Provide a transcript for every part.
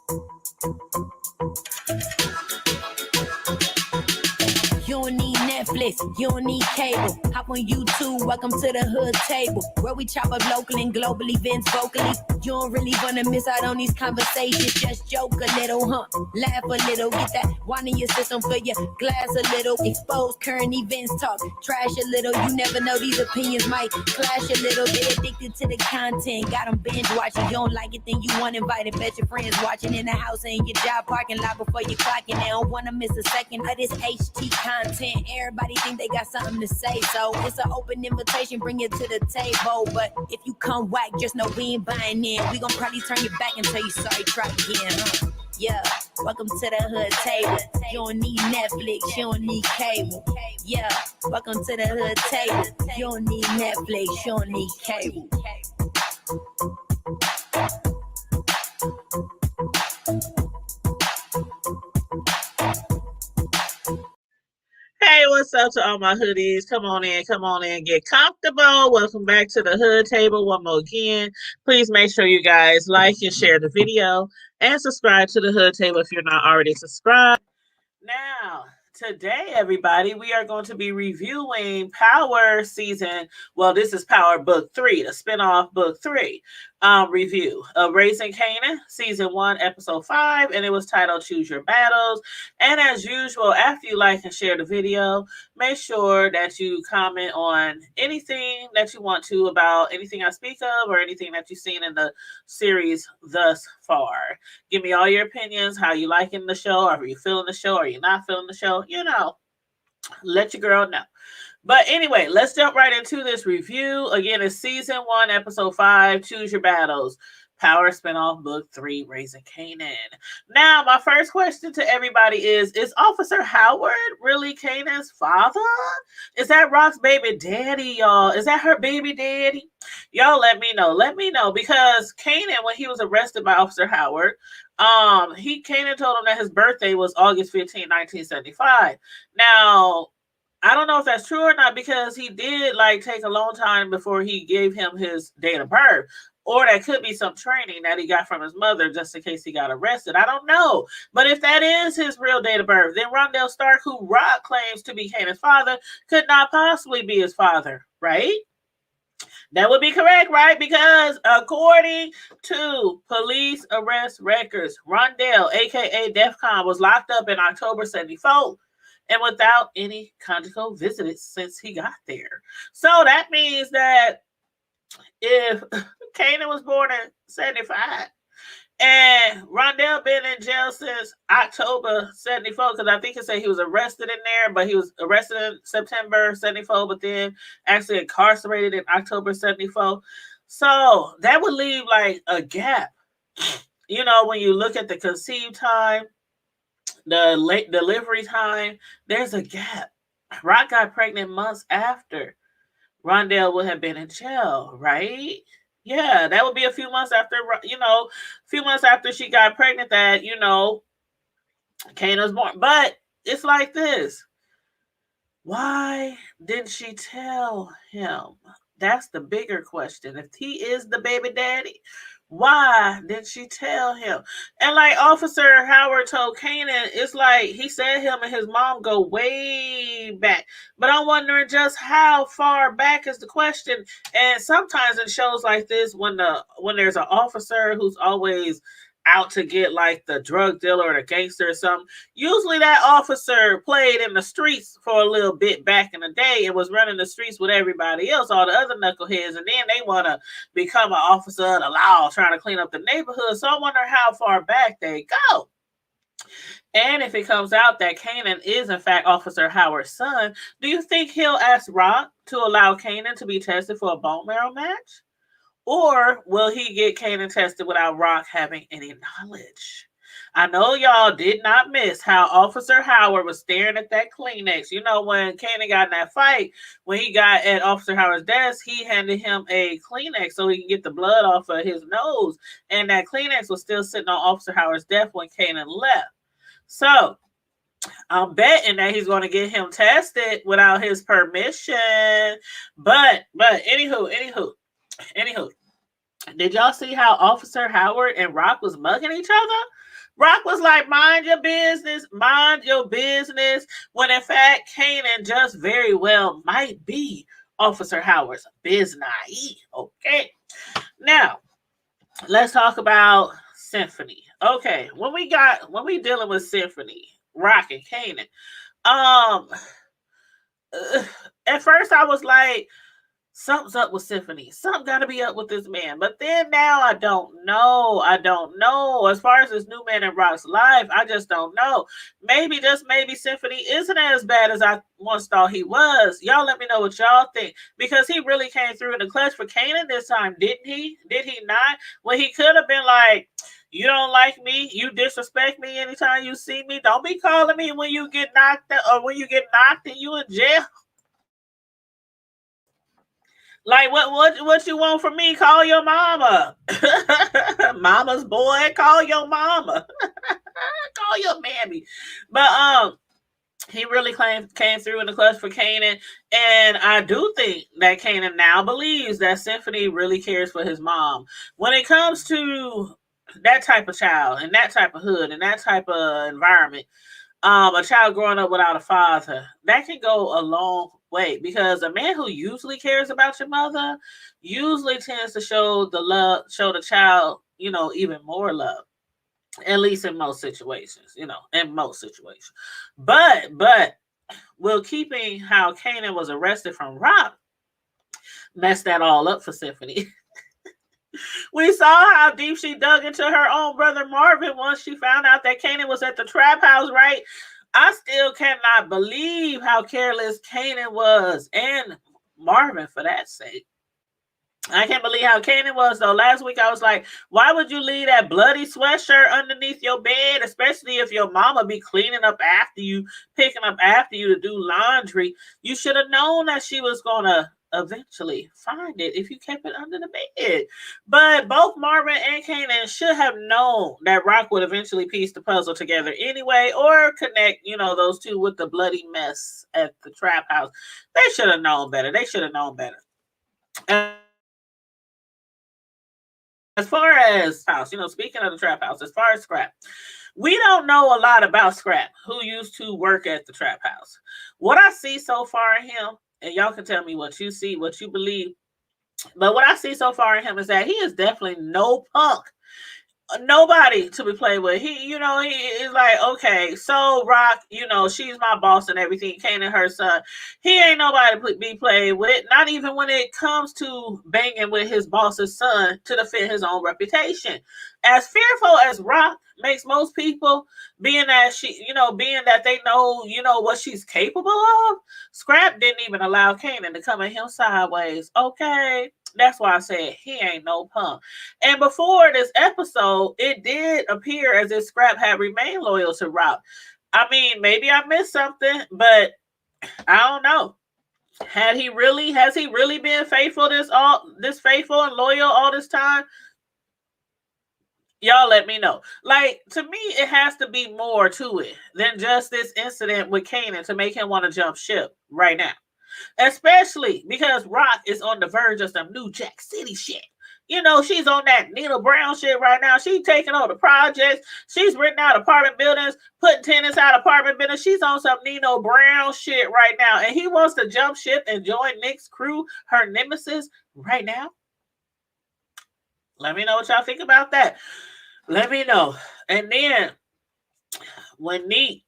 You don't need Netflix, you don't need cable. Hop on YouTube, welcome to the hood table, where we chop up local and global events vocally. You don't really wanna miss out on these conversations. Just joke a little, laugh a little, get that wine in your system, fill your glass a little. Expose current events, talk trash a little. You never know, these opinions might clash a little. They addicted to the content, got them binge watching. You don't like it, then you want invited. Bet your friends watching in the house and your job parking lot before you clocking. They don't wanna miss a second of this HT content. Everybody think they got something to say, so it's an open invitation, bring it to the table. But if you come whack, just know we ain't buying in. We gon' probably turn your back and tell you sorry, try again. Yeah, welcome to the hood table. You don't need Netflix, you don't need cable. Yeah, welcome to the hood table. You don't need Netflix, you don't need cable. Hey, what's up to all my hoodies? Come on in, get comfortable. Welcome back to the hood table one more again. Please make sure you guys like and share the video and subscribe to the hood table if you're not already subscribed. Now, today, everybody, we are going to be reviewing Power season. Well, this is Power Book 3, the spinoff Book 3 review of Raising Kanan, Season 1, Episode 5, and it was titled Choose Your Battles. And as usual, after you like and share the video, make sure that you comment on anything that you want to about anything I speak of or anything that you've seen in the series thus far. Give me all your opinions, how you liking the show, are you feeling the show, are you not feeling the show, let your girl know. But anyway, let's jump right into this review. Again, it's Season 1, Episode 5, Choose Your Battles. Power spinoff Book 3, Raising Kanan. Now, my first question to everybody is Officer Howard really Kanan's father? Is that Rock's baby daddy, y'all? Is that her baby daddy? Y'all let me know. Let me know. Because Kanan, when he was arrested by Officer Howard, Kanan told him that his birthday was August 15, 1975. Now, I don't know if that's true or not, because he did take a long time before he gave him his date of birth. Or that could be some training that he got from his mother just in case he got arrested. I don't know. But if that is his real date of birth, then Rondell Stark, who Rock claims to be Kanan's father, could not possibly be his father, right? That would be correct, right? Because according to police arrest records, Rondell, a.k.a. DEFCON, was locked up in October 74. And without any conjugal visits since he got there. So that means that if Kanan was born in 75 and Rondell been in jail since October 74, because I think he said he was arrested in there, but he was arrested in September 74, but then actually incarcerated in October 74. So that would leave a gap. When you look at the conceived time, the late delivery time, there's a gap. Rock got pregnant months after Rondell would have been in jail, right? Yeah, that would be a few months after, she got pregnant that, Kanan was born. But it's like this. Why didn't she tell him? That's the bigger question. If he is the baby daddy, why didn't she tell him? And Officer Howard told Kanan, it's he said him and his mom go way back. But I'm wondering just how far back is the question. And sometimes in shows like this, when there's an officer who's always out to get the drug dealer or the gangster or something, usually that officer played in the streets for a little bit back in the day and was running the streets with everybody else, all the other knuckleheads, and then they want to become an officer of the law trying to clean up the neighborhood. So I wonder how far back they go. And if it comes out that Kanan is in fact Officer Howard's son, do you think he'll ask Rock to allow Kanan to be tested for a bone marrow match? Or will he get Kanan tested without Rock having any knowledge? I know y'all did not miss how Officer Howard was staring at that Kleenex. When Kanan got in that fight, when he got at Officer Howard's desk, he handed him a Kleenex so he can get the blood off of his nose. And that Kleenex was still sitting on Officer Howard's desk when Kanan left. So I'm betting that he's going to get him tested without his permission. But anywho, did y'all see how Officer Howard and Rock was mugging each other? Rock was like, mind your business, mind your business. When in fact, Kanan just very well might be Officer Howard's business. Okay. Now, let's talk about Symphony. Okay, when we dealing with Symphony, Rock and Kanan, um, at first I was like, something's up with Symphony. Something got to be up with this man. But then now I don't know. I don't know. As far as this new man in Rock's life, I just don't know. Maybe, just maybe, Symphony isn't as bad as I once thought he was. Y'all let me know what y'all think. Because he really came through in the clutch for Kanan this time, didn't he? Did he not? Well, he could have been like, you don't like me, you disrespect me anytime you see me. Don't be calling me when you get knocked out, or when you get knocked and you in jail. Like what you want from me? Call your mama. Mama's boy, call your mama. Call your mammy. But he really came through in the clutch for Kanan. And I do think that Kanan now believes that Symphony really cares for his mom. When it comes to that type of child and that type of hood and that type of environment, a child growing up without a father, that can go a long way, because a man who usually cares about your mother usually tends to show the child, even more love. At least in most situations, in most situations. But will keeping how Kanan was arrested from Rock messed that all up for Symphony. We saw how deep she dug into her own brother Marvin once she found out that Kanan was at the trap house, right? I still cannot believe how careless Kanan was, and Marvin for that sake. I can't believe how Kanan was, though. Last week I was like, why would you leave that bloody sweatshirt underneath your bed, especially if your mama be cleaning up after you, picking up after you to do laundry? You should have known that she was going to eventually find it if you kept it under the bed. But both Marvin and Kanan should have known that Rock would eventually piece the puzzle together anyway, or connect, those two with the bloody mess at the trap house. They should have known better. They should have known better. As far as house, speaking of the trap house, as far as Scrap, we don't know a lot about Scrap, who used to work at the trap house. What I see so far in him, and y'all can tell me what you see, what you believe, but what I see so far in him is that he is definitely no punk. Nobody to be played with. He is like, okay, so Rock, she's my boss and everything. Kanan, her son, he ain't nobody to be played with. Not even when it comes to banging with his boss's son to defend his own reputation. As fearful as Rock makes most people, being that they know, what she's capable of, Scrap didn't even allow Kanan to come at him sideways. Okay. That's why I said he ain't no punk. And before this episode, it did appear as if Scrap had remained loyal to Rock. I mean, maybe I missed something, but I don't know. Has he really been faithful this faithful and loyal all this time? Y'all let me know. Like, to me, it has to be more to it than just this incident with Kanan to make him want to jump ship right now. Especially because Rock is on the verge of some New Jack City shit. She's on that Nina Brown shit right now. She's taking over the projects. She's renting out apartment buildings, putting tenants out apartment buildings. She's on some Nino Brown shit right now. And he wants to jump ship and join Nick's crew, her nemesis, right now. Let me know what y'all think about that. Let me know. And then when Nick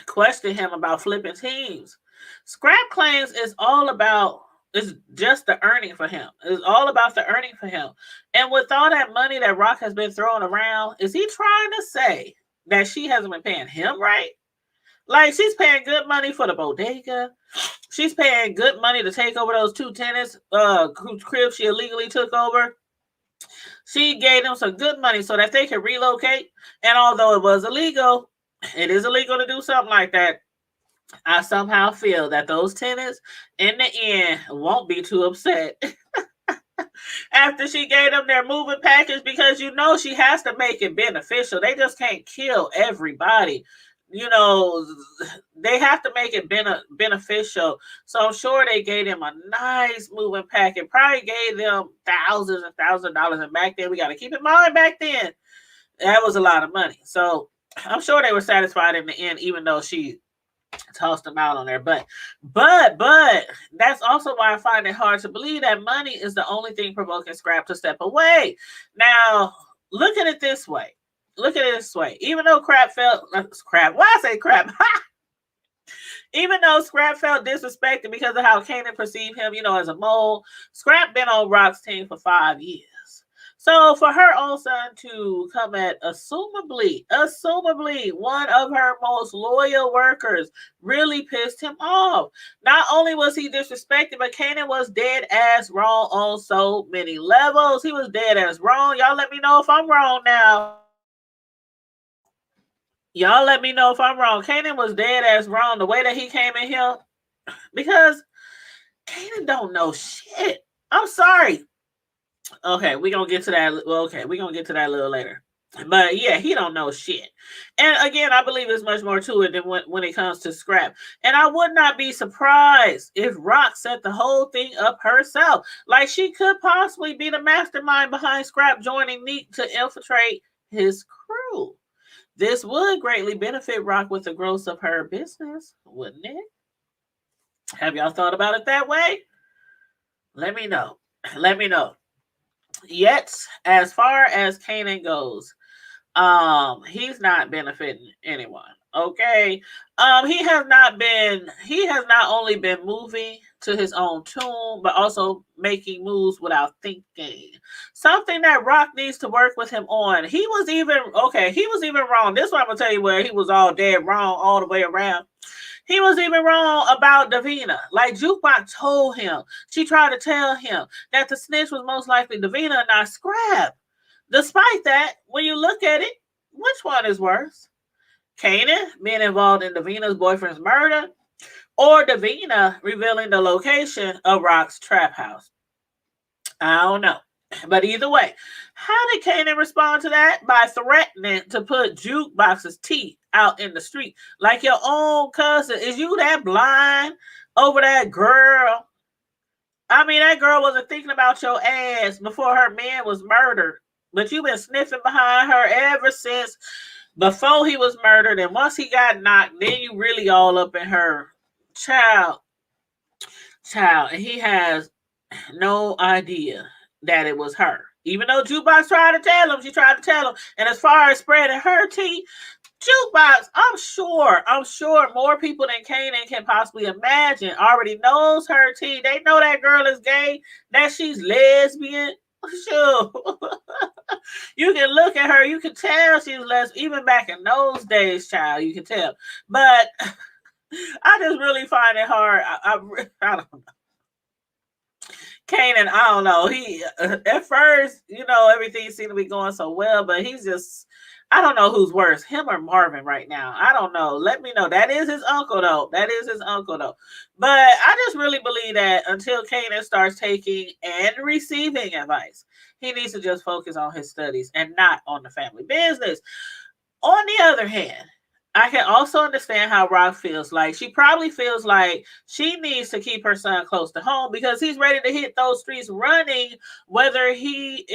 questioned him about flipping teams, Scrap claims it's just the earning for him. It's all about the earning for him. And with all that money that Rock has been throwing around, is he trying to say that she hasn't been paying him right? Like, she's paying good money for the bodega. She's paying good money to take over those two tenants whose crib she illegally took over. She gave them some good money so that they could relocate. And although it was illegal, it is illegal to do something like that. I somehow feel that those tenants in the end won't be too upset after she gave them their moving package, because she has to make it beneficial. They just can't kill everybody. They have to make it beneficial. So I'm sure they gave them a nice moving package. Probably gave them thousands and thousands of dollars. And back then, we got to keep in mind, back then, that was a lot of money. So I'm sure they were satisfied in the end, even though she tossed them out on there. But that's also why I find it hard to believe that money is the only thing provoking Scrap to step away. Now, look at it this way. Look at it this way. Even though Crap felt Crap, why I say Crap? Even though Scrap felt disrespected because of how Kanan perceived him, as a mole, Scrap been on Rock's team for 5 years. So for her own son to come at assumably one of her most loyal workers really pissed him off. Not only was he disrespected, but Kanan was dead ass wrong on so many levels. He was dead ass wrong. Y'all let me know if I'm wrong now. Y'all let me know if I'm wrong. Kanan was dead ass wrong the way that he came in here because Kanan don't know shit. I'm sorry. Okay, we're gonna get to that. Well, okay, we're gonna get to that a little later. But yeah, he don't know shit. And again, I believe there's much more to it than when it comes to Scrap. And I would not be surprised if Rock set the whole thing up herself. Like she could possibly be the mastermind behind Scrap joining Neat to infiltrate his crew. This would greatly benefit Rock with the growth of her business, wouldn't it? Have y'all thought about it that way? Let me know. Let me know. Yet, as far as Kanan goes, he's not benefiting anyone. Okay. He has not only been moving to his own tune, but also making moves without thinking. Something that Rock needs to work with him on. He was even wrong. This one I'm gonna tell you where he was all dead wrong all the way around. He was even wrong about Davina. Like Jukebox told him, she tried to tell him that the snitch was most likely Davina and not Scrap. Despite that, when you look at it, which one is worse? Kanan being involved in Davina's boyfriend's murder, or Davina revealing the location of Rock's trap house? I don't know. But either way, how did Kanan respond to that? By threatening to put Jukebox's teeth out in the street. Like your own cousin. Is you that blind over that girl? I mean, that girl wasn't thinking about your ass before her man was murdered. But you've been sniffing behind her ever since before he was murdered. And once he got knocked, then you really all up in her. Child. And he has no idea that it was her. Even though Jukebox tried to tell him, she tried to tell him. And as far as spreading her tea, Jukebox, I'm sure more people than Kanan can possibly imagine already knows her tea. They know that girl is gay, that she's lesbian. Sure. You can look at her, you can tell she's lesbian. Even back in those days, child, you can tell. But I just really find it hard. I don't know. Kanan, I don't know. He at first, everything seemed to be going so well, but he's just, I don't know who's worse, him or Marvin right now. I don't know. Let me know. That is his uncle though. But I just really believe that until Kanan starts taking and receiving advice, he needs to just focus on his studies and not on the family business. On the other hand, I can also understand how Rock feels. Like she probably feels like she needs to keep her son close to home because he's ready to hit those streets running, whether he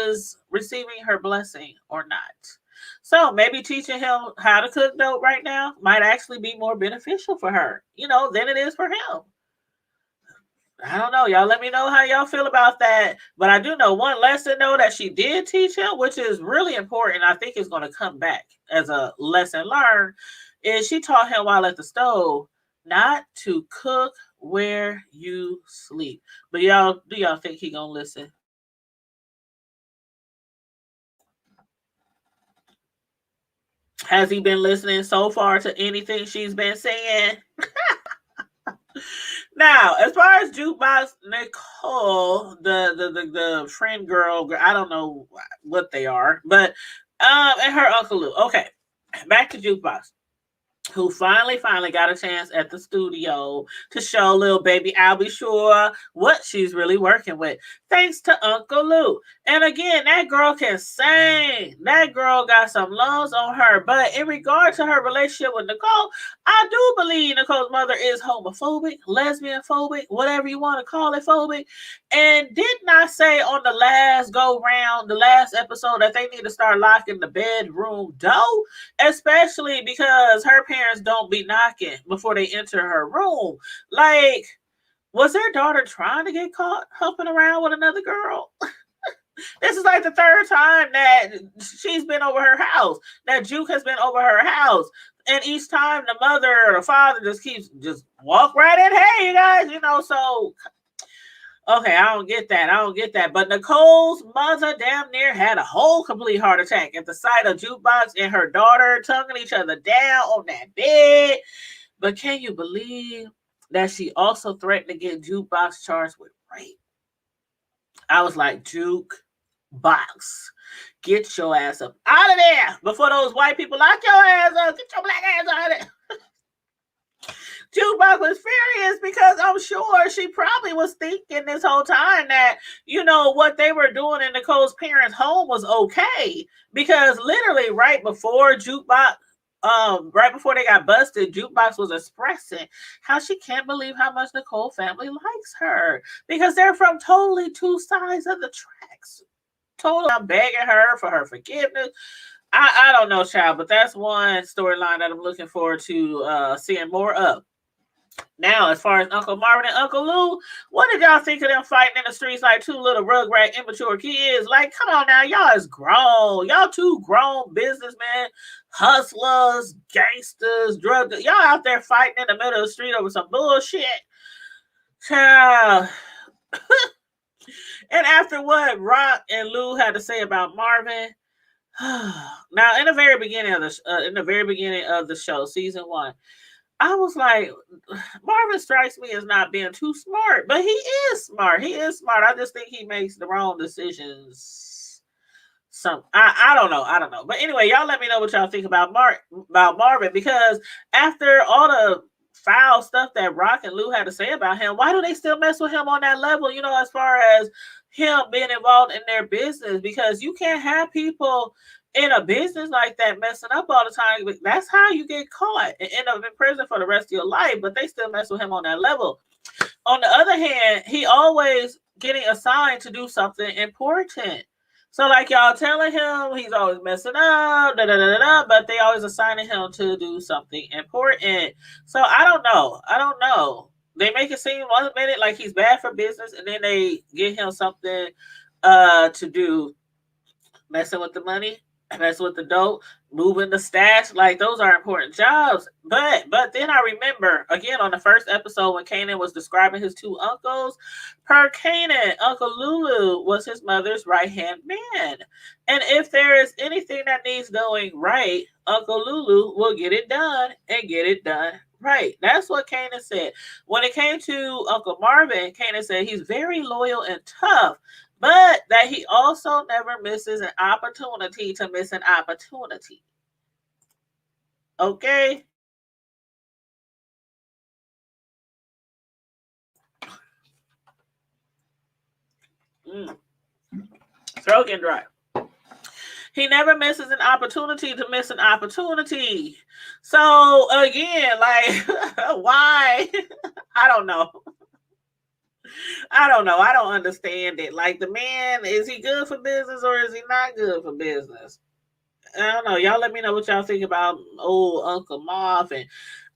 is receiving her blessing or not. So maybe teaching him how to cook dope right now might actually be more beneficial for her, than it is for him. I don't know. Y'all let me know how y'all feel about that. But I do know one lesson, though, that she did teach him, which is really important. I think is going to come back as a lesson learned, is she taught him while at the stove not to cook where you sleep. But do y'all think he going to listen? Has he been listening so far to anything she's been saying? Now, as far as Jukebox Nicole, the friend girl, I don't know what they are, but and her Uncle Lou. Okay, back to Jukebox. who finally got a chance at the studio to show little baby Albie Shore what she's really working with, thanks to Uncle Lou. And again, that girl can sing. That girl got some lungs on her. But in regard to her relationship with Nicole, I do believe Nicole's mother is homophobic, lesbian phobic, whatever you want to call it, phobic. And didn't I say on the last go round, the last episode, that they need to start locking the bedroom door? Especially because her parents don't be knocking before they enter her room. Like, was their daughter trying to get caught humping around with another girl? This is like the third time that she's been over her house, that Juke has been over her house. And each time the mother or the father just walk right in. Hey, you guys, so okay, I don't get that. I don't get that. But Nicole's mother damn near had a whole complete heart attack at the sight of Jukebox and her daughter tonguing each other down on that bed. But can you believe that she also threatened to get Jukebox charged with rape? I was like, Jukebox, get your ass up out of there before those white people lock your ass up. Get your black ass out of there. Jukebox was furious because I'm sure she probably was thinking this whole time that, what they were doing in Nicole's parents' home was okay. Because literally right before they got busted, Jukebox was expressing how she can't believe how much Nicole family likes her. Because they're from totally two sides of the tracks. Totally, I'm begging her for her forgiveness. I don't know, child, but that's one storyline that I'm looking forward to seeing more of. Now, as far as Uncle Marvin and Uncle Lou, what did y'all think of them fighting in the streets like two little rugrat immature kids? Like, come on now, y'all is grown. Y'all two grown businessmen, hustlers, gangsters, drug dealers. Y'all out there fighting in the middle of the street over some bullshit. Child. And after what Rock and Lou had to say about Marvin, now in the very beginning of the show, season 1, I was like, Marvin strikes me as not being too smart, but he is smart. He is smart. I just think he makes the wrong decisions. I don't know. But anyway, y'all let me know what y'all think about Marvin, because after all the foul stuff that Rock and Lou had to say about him, why do they still mess with him on that level? As far as him being involved in their business, because you can't have people in a business like that messing up all the time. That's how you get caught and end up in prison for the rest of your life. But they still mess with him on that level. On the other hand, he always getting assigned to do something important. So like y'all telling him he's always messing up, but they always assigning him to do something important. So I don't know. They make it seem 1 minute like he's bad for business, and then they get him something to do, messing with the money, messing with the dope, moving the stash. Like, those are important jobs. But then I remember again on the first episode when Kanan was describing his two uncles. Per Kanan, Uncle Lulu was his mother's right-hand man. And if there is anything that needs doing right, Uncle Lulu will get it done and get it done right. That's what Kanan said. When it came to Uncle Marvin, Kanan said he's very loyal and tough, but that he also never misses an opportunity to miss an opportunity. Okay? Throat getting dry. He never misses an opportunity to miss an opportunity. So, again, like, why? I don't know. I don't understand it. Like, the man, is he good for business or is he not good for business? I don't know. Y'all let me know what y'all think about old Uncle Marv. And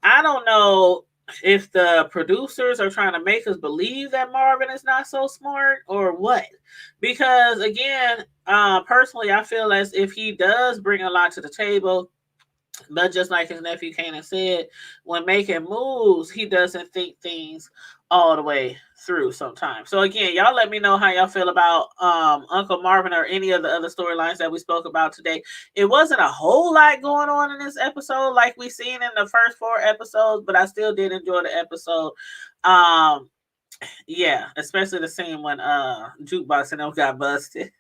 I don't know if the producers are trying to make us believe that Marvin is not so smart or what. Because, again, personally, I feel as if he does bring a lot to the table. But just like his nephew Kanan said, when making moves, he doesn't think things all the way through sometimes. So again, y'all let me know how y'all feel about Uncle Marvin or any of the other storylines that we spoke about today. It wasn't a whole lot going on in this episode like we seen in the first 4 episodes, but I still did enjoy the episode. Yeah, especially the scene when Jukebox and them got busted.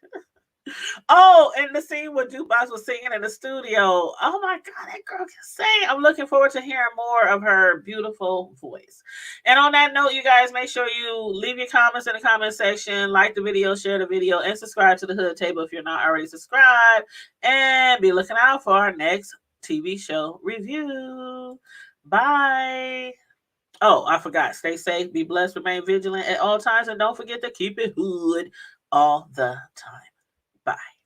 Oh, and the scene where Jukebox was singing in the studio. Oh my God, that girl can sing. I'm looking forward to hearing more of her beautiful voice. And on that note, you guys, make sure you leave your comments in the comment section, like the video, share the video, and subscribe to the Hood Table if you're not already subscribed. And be looking out for our next TV show review. Bye. Oh, I forgot. Stay safe, be blessed, remain vigilant at all times, and don't forget to keep it hood all the time. Bye.